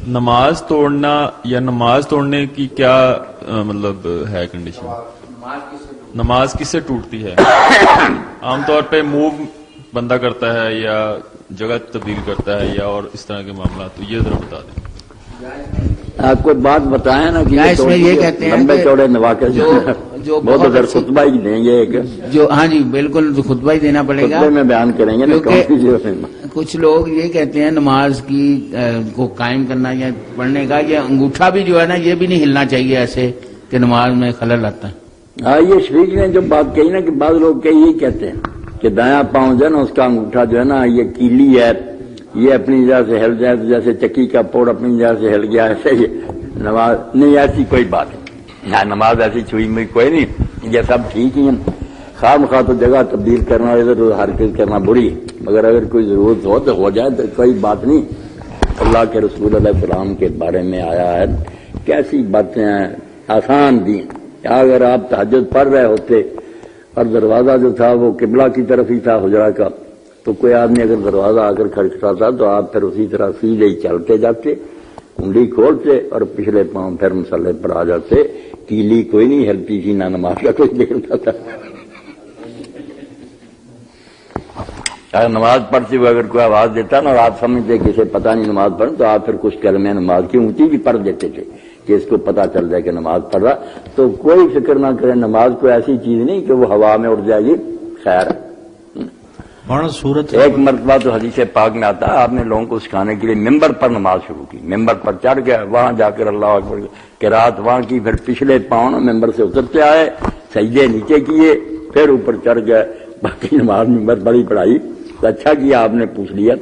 نماز توڑنا یا نماز توڑنے کی کیا مطلب ہے کنڈیشن؟ نماز کس سے ٹوٹتی ہے؟ عام طور پہ موو بندہ کرتا ہے یا جگہ تبدیل کرتا ہے یا اور اس طرح کے معاملات، تو یہ ذرا بتا دیں. آپ کو بات بتائیں نا کہ اس میں یہ کہتے ہیں لمبے چوڑے نواقع جو بہت اگر خطبہ ہی دیں گے جو ہاں جی بالکل خطبہ ہی دینا پڑے گا، خطبے میں بیان کریں گے. کچھ لوگ یہ کہتے ہیں نماز کی کو قائم کرنا یا پڑھنے کا یہ انگوٹھا بھی جو ہے نا یہ بھی نہیں ہلنا چاہیے ایسے کہ نماز میں خلل آتا ہے. ہاں یہ شفیق نے جو بات کہی نا کہ بعض لوگ یہی کہتے ہیں کہ دایاں پاؤں جو ہے نا اس کا انگوٹھا جو ہے نا یہ کیلی ہے، یہ اپنی جگہ سے ہل جائے تو جیسے چکی کا پوڑ اپنی جگہ سے ہل گیا ایسے ہی نماز نہیں. ایسی کوئی بات نہیں، نماز ایسی چھوئی میں کوئی نہیں، یہ سب ٹھیک ہی ہیں. خواہ مخواہ تو جگہ تبدیل کرنا ادھر حرکت کرنا بری، مگر اگر کوئی ضرورت ہو تو ہو جائے تو کوئی بات نہیں. اللہ کے رسول علیہ السلام کے بارے میں آیا ہے کیسی باتیں ہیں آسان دی. اگر آپ تہجد پڑھ رہے ہوتے اور دروازہ جو تھا وہ قبلہ کی طرف ہی تھا حجرہ کا، تو کوئی آدمی اگر دروازہ آ کر کھٹکھٹاتا تو آپ پھر اسی طرح سیدھے ہی چلتے جاتے، انگلی کھولتے اور پچھلے پاؤں پھر مسلح پر آ جاتے. کیلی کوئی نہیں ہلتی تھی، نہ نماز کا کوئی دیکھتا تھا. اگر نماز پڑھتے ہوئے اگر کوئی آواز دیتا نا اور آپ سمجھتے کہ اسے پتہ نہیں نماز پڑھ، تو آپ پھر کچھ کلمے نماز کی اونچی بھی پڑھ دیتے تھے کہ اس کو پتہ چل جائے کہ نماز پڑھ رہا. تو کوئی فکر نہ کرے، نماز کوئی ایسی چیز نہیں کہ وہ ہوا میں اڑ جائے گی. خیر ایک مرتبہ تو حدیث پاک میں آتا ہے آپ نے لوگوں کو سکھانے کے لیے ممبر پر نماز شروع کی. ممبر پر چڑھ گیا، وہاں جا کر اللہ اکبر قرات وہاں کی، پھر پچھلے پاؤں ممبر سے اترتے آئے، سجدے نیچے کیے، پھر اوپر چڑھ گئے. باقی نماز ممبر بڑی پڑھائی. اچھا کیا آپ نے پوچھ لیا.